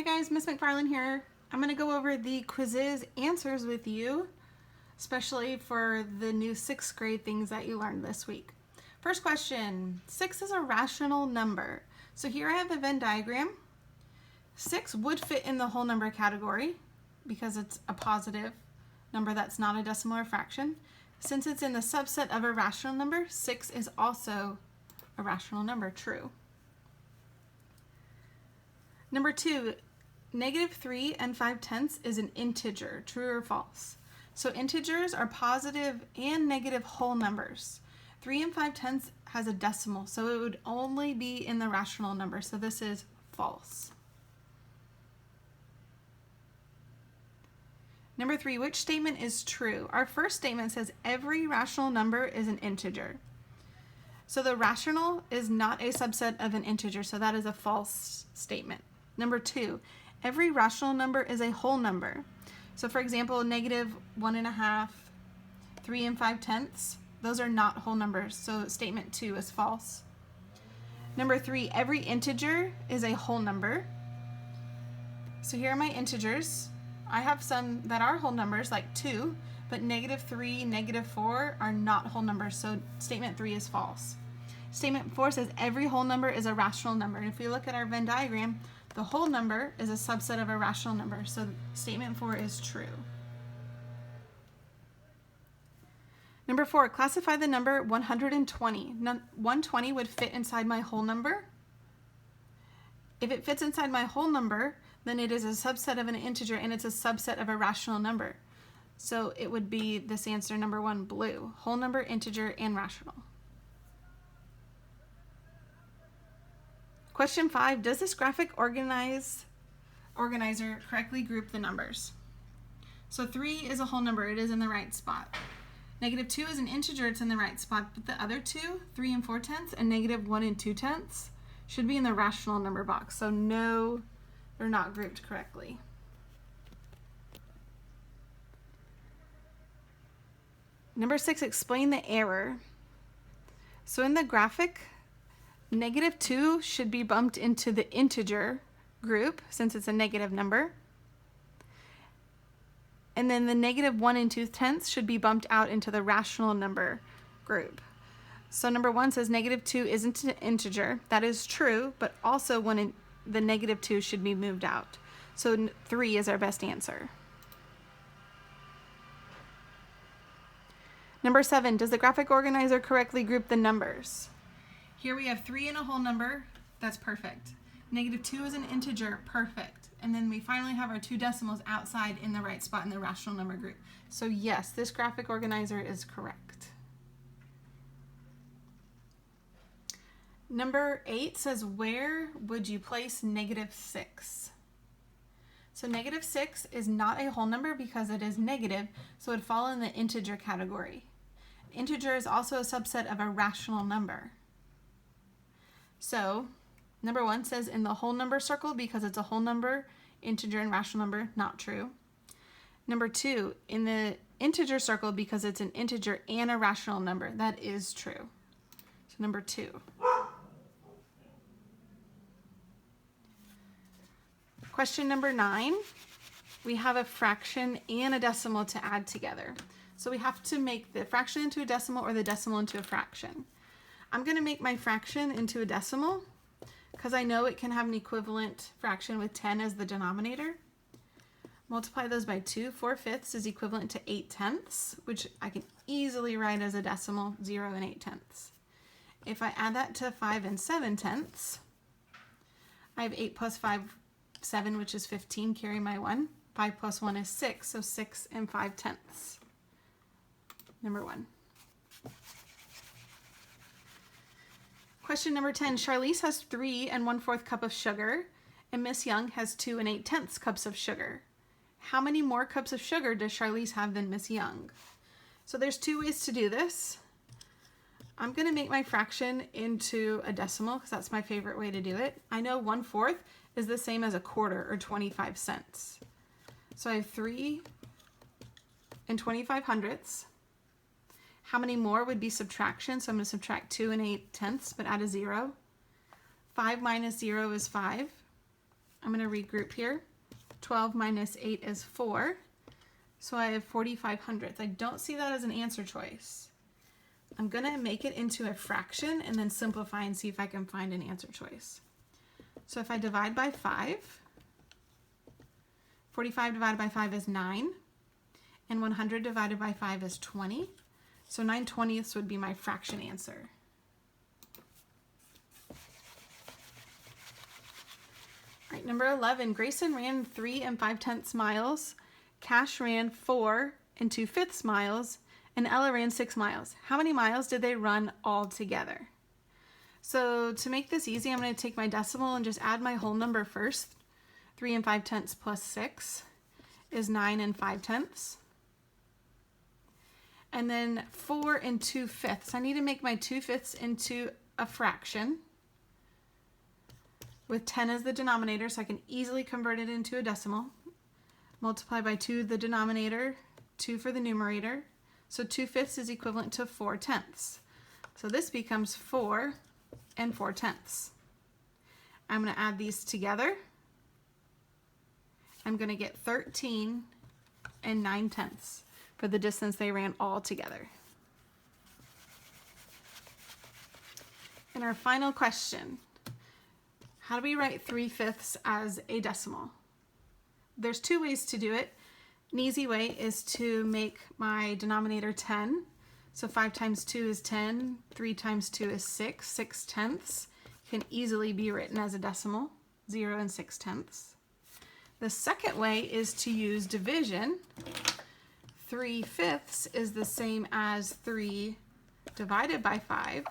Hi guys, Miss McFarland here. I'm going to go over the Quizizz answers with you, especially for the new 6th grade things that you learned this week. First question, 6 is a rational number. So here I have a Venn diagram. 6 would fit in the whole number category because it's a positive number that's not a decimal or fraction. Since it's in the subset of a rational number, 6 is also a rational number, true. Number 2, -3 and 5/10 is an integer, true or false? So integers are positive and negative whole numbers. 3 and 5/10 has a decimal, so it would only be in the rational number, so this is false. Number 3, which statement is true? Our first statement says every rational number is an integer. So the rational is not a subset of an integer, so that is a false statement. Number 2, every rational number is a whole number. So for example, -1.5, 3 and 5/10, those are not whole numbers, so statement 2 is false. Number 3, every integer is a whole number. So here are my integers. I have some that are whole numbers, like 2, but -3, -4 are not whole numbers, so statement 3 is false. Statement 4 says every whole number is a rational number. And if we look at our Venn diagram, the whole number is a subset of a rational number, so statement 4 is true. Number 4, classify the number 120. 120 would fit inside my whole number. If it fits inside my whole number, then it is a subset of an integer and it's a subset of a rational number. So it would be this answer, number 1, blue. Whole number, integer, and rational. Question 5, does this graphic organizer correctly group the numbers? So 3 is a whole number, it is in the right spot. -2 is an integer, it's in the right spot, but the other two, 3 and 4/10 and -1 and 2/10, should be in the rational number box. So no, they're not grouped correctly. Number 6, explain the error. So in the graphic, -2 should be bumped into the integer group since it's a negative number. And then the -1 and 2/10 should be bumped out into the rational number group. So number 1 says -2 isn't an integer. That is true, but also the -2 should be moved out. So 3 is our best answer. Number 7, does the graphic organizer correctly group the numbers? Here we have 3 in a whole number, that's perfect. -2 is an integer, perfect. And then we finally have our 2 decimals outside in the right spot in the rational number group. So yes, this graphic organizer is correct. Number 8 says, where would you place -6? So -6 is not a whole number because it is negative, so it would fall in the integer category. Integer is also a subset of a rational number. So number 1 says in the whole number circle because it's a whole number, integer, and rational number, not true. Number 2, in the integer circle because it's an integer and a rational number, that is true. So number 2. Question number 9, we have a fraction and a decimal to add together. So we have to make the fraction into a decimal or the decimal into a fraction. I'm going to make my fraction into a decimal because I know it can have an equivalent fraction with 10 as the denominator. Multiply those by 2. 4/5 is equivalent to 8/10, which I can easily write as a decimal, 0 and 8/10. If I add that to 5 and 7/10, I have 8 plus 5, 7, which is 15, carry my 1. 5 plus 1 is 6, so 6 and 5/10. Number 1. Question number 10, Charlize has 3 and 1/4 cup of sugar, and Miss Young has 2 and 8/10 cups of sugar. How many more cups of sugar does Charlize have than Miss Young? So there's 2 ways to do this. I'm going to make my fraction into a decimal because that's my favorite way to do it. I know 1/4 is the same as a quarter or 25 cents. So I have 3 and 25 hundredths. How many more would be subtraction? So I'm going to subtract 2 and 8/10, but add a 0. 5 minus 0 is 5. I'm going to regroup here. 12 minus 8 is 4. So I have 45/100ths. I don't see that as an answer choice. I'm going to make it into a fraction and then simplify and see if I can find an answer choice. So if I divide by 5, 45 divided by 5 is 9, and 100 divided by 5 is 20. So 9/20ths would be my fraction answer. All right, number 11, Grayson ran 3 5/10 miles, Cash ran 4 2/5 miles, and Ella ran 6 miles. How many miles did they run all together? So to make this easy, I'm going to take my decimal and just add my whole number first. 3 5/10 plus 6 is 9 5/10. And then 4 2/5. I need to make my 2/5 into a fraction with 10 as the denominator, so I can easily convert it into a decimal. Multiply by 2 the denominator, 2 for the numerator. So 2/5 is equivalent to 4/10. So this becomes 4 4/10. I'm going to add these together. I'm going to get 13 9/10 for the distance they ran all together. And our final question, how do we write 3/5 as a decimal? There's 2 ways to do it. An easy way is to make my denominator 10. So 5 times 2 is 10, 3 times 2 is 6, 6/10 can easily be written as a decimal, 0 6/10. The second way is to use division. 3/5 is the same as 3 divided by 5.